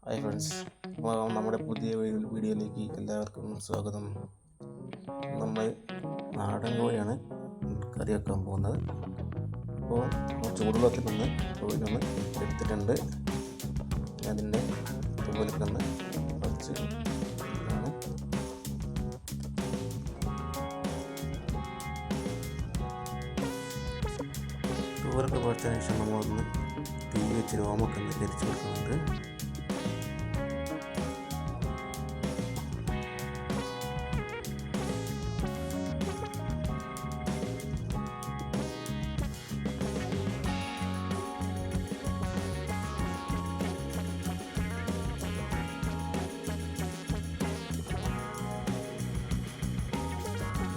Hi friends, അപ്പോൾ നമ്മുടെ പുതിയ വീഡിയോയിലേക്ക് എല്ലാവർക്കും സ്വാഗതം. നമ്മൾ നാടൻ കോഴിയാണ് കറി വെക്കാൻ പോകുന്നത്. അപ്പോൾ ചൂടുവെള്ളത്തിൽ നിന്ന് കോഴിയൊന്ന് എടുത്തിട്ടുണ്ട്. അതിൻ്റെ തോലൊക്കെ ഒന്ന് കുറച്ച് തോലൊക്കെ കുറച്ചതിന് ശേഷം നമ്മളൊന്ന് തീ വെച്ച് രോമൊക്കെ ഒന്ന് കരിച്ച് കൊടുക്കുന്നുണ്ട്.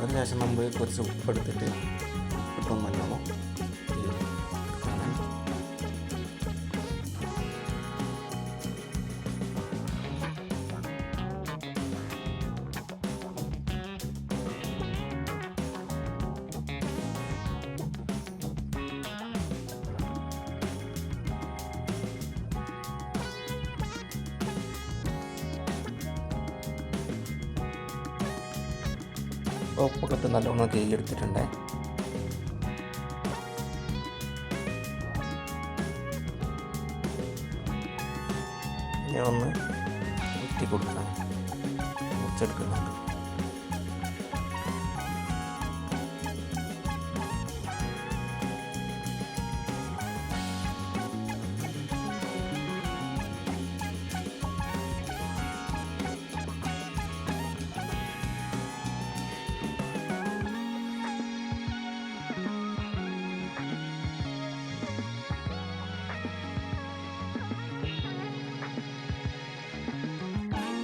അതിനുശേഷം നമ്മൾ കുറച്ച് ഉപ്പെടുത്തിട്ട് ഉപ്പിട്ടൊന്ന് നല്ലോണം ഉപ്പൊക്കെ ഇട്ട് നല്ലോണം കഴുകിയെടുത്തിട്ടുണ്ട്. ഞാൻ ഒന്ന് ഊറ്റി കൊടുക്കണം, മുറിച്ചെടുക്കുന്നുണ്ട്.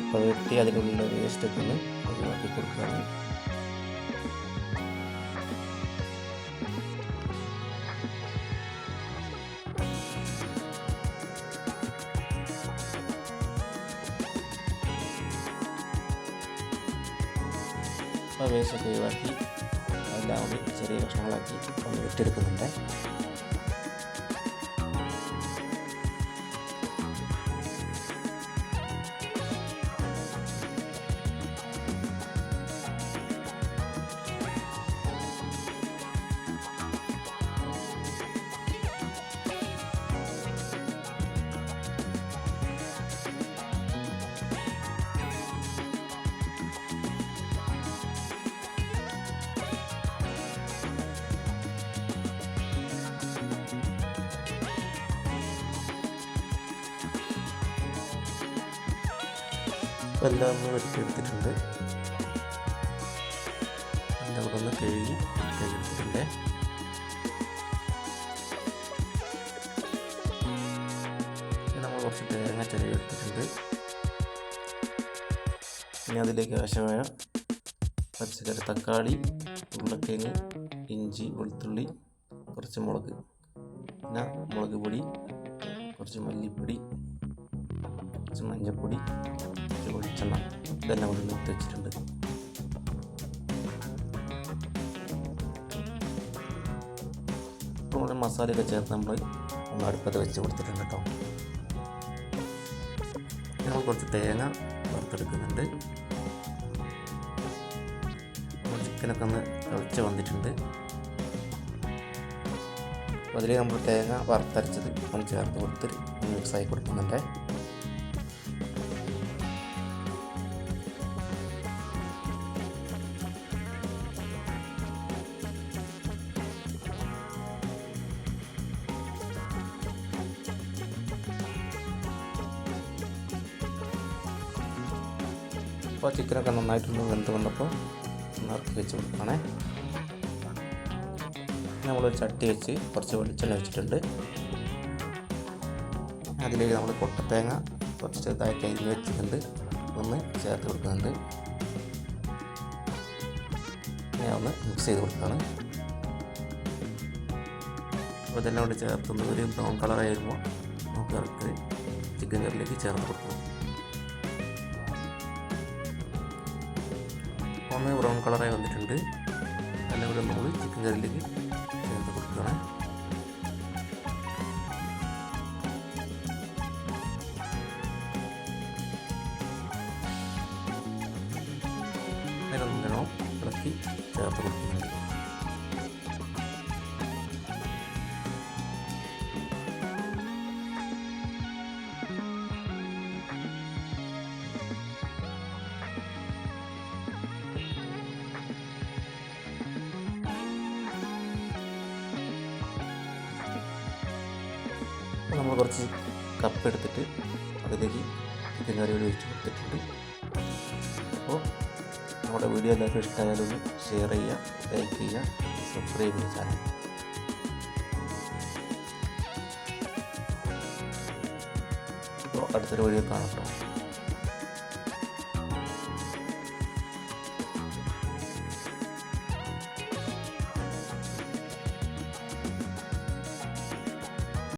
അപ്പോൾ വെട്ടി അതിലുള്ള വേസ്റ്റൊക്കെ ഒന്ന് ഒഴിവാക്കി കൊടുക്കുകയാണ്. അപ്പോൾ വേസ്റ്റൊക്കെ ഒഴിവാക്കി എല്ലാം കൂടി ചെറിയ കഷ്ണങ്ങളാക്കി ഒന്ന് വെട്ടിയെടുക്കുന്നുണ്ട്. അപ്പോൾ എല്ലാം ഒന്ന് വെട്ടിയെടുത്തിട്ടുണ്ട്. എല്ലാം കൂടെ ഒന്ന് കഴുകിയെടുത്തിട്ടുണ്ട്. നമ്മൾ കുറച്ച് തേങ്ങ ചിരവി എടുത്തിട്ടുണ്ട്. ഇനി അതിലേക്ക് ആവശ്യമായ പച്ചക്കറി, തക്കാളി, ഉരുളക്കിഴങ്ങ്, ഇഞ്ചി, വെളുത്തുള്ളി, കുറച്ച് മുളക്, പിന്നെ മുളക് പൊടി, കുറച്ച് മല്ലിപ്പൊടി, കുറച്ച് മഞ്ഞൾപ്പൊടി, വെളിച്ചെണ്ണ, ഇതെല്ലാം കൂടി നിർത്തി വെച്ചിട്ടുണ്ട്. ഇപ്പോൾ നമ്മൾ മസാലയൊക്കെ ചേർത്ത് നമ്മൾ ഒന്ന് അടുപ്പത്ത് വെച്ച് കൊടുത്തിട്ടുണ്ട് കേട്ടോ. നമ്മൾ കുറച്ച് തേങ്ങ വറുത്തെടുക്കുന്നുണ്ട്. ചിക്കനൊക്കെ ഒന്ന് തിളച്ച് വന്നിട്ടുണ്ട്. അപ്പോൾ അതിൽ നമ്മൾ തേങ്ങ വറുത്തരച്ചത് ഒന്ന് ചേർത്ത് കൊടുത്ത് മിക്സായി കൊടുക്കുന്നുണ്ട്. അപ്പോൾ ചിക്കനൊക്കെ നന്നായിട്ടൊന്ന് വെന്ത് വന്നപ്പോൾ ഇറക്കി വെച്ച് കൊടുക്കണേ. നമ്മളൊരു ചട്ടി വെച്ച് കുറച്ച് വെളിച്ചെണ്ണ വെച്ചിട്ടുണ്ട്. അതിലേക്ക് നമ്മൾ കൊട്ടത്തേങ്ങ കുറച്ച് ചെറുതായിട്ട് അരിഞ്ഞ് വെച്ചിട്ടുണ്ട്, ഒന്ന് ചേർത്ത് കൊടുക്കുന്നുണ്ട്. ഞാൻ ഒന്ന് മിക്സ് ചെയ്ത് കൊടുക്കുകയാണ്. അപ്പോൾ ഇതെല്ലാം കൂടി ചേർത്തൊന്ന് ഒരു ബ്രൗൺ കളറായി വരുമ്പോൾ നമുക്ക് ഇറക്കി ചിക്കൻ കറിയിലേക്ക് ചേർത്ത് കൊടുക്കണം. ഒന്ന് ബ്രൗൺ കളറായി വന്നിട്ടുണ്ട്. എല്ലാം കൂടി നമ്മൾ ചിക്കൻ കറിയിലേക്ക് ചേർത്ത് കൊടുക്കണം. കുറച്ച് കപ്പ് എടുത്തിട്ട് അതിലേക്ക് ചിക്കൻ കറി കൂടി ഒഴിച്ച് കൊടുത്തിട്ടുണ്ട്. അപ്പോൾ നമ്മുടെ വീഡിയോ എല്ലാവർക്കും ഇഷ്ടമായാലൊന്ന് ഷെയർ ചെയ്യുക, ലൈക്ക് ചെയ്യുക, സബ്സ്ക്രൈബ് ചെയ്യുക ചാനൽ. അപ്പോൾ അടുത്തൊരു വീഡിയോ കാണാം.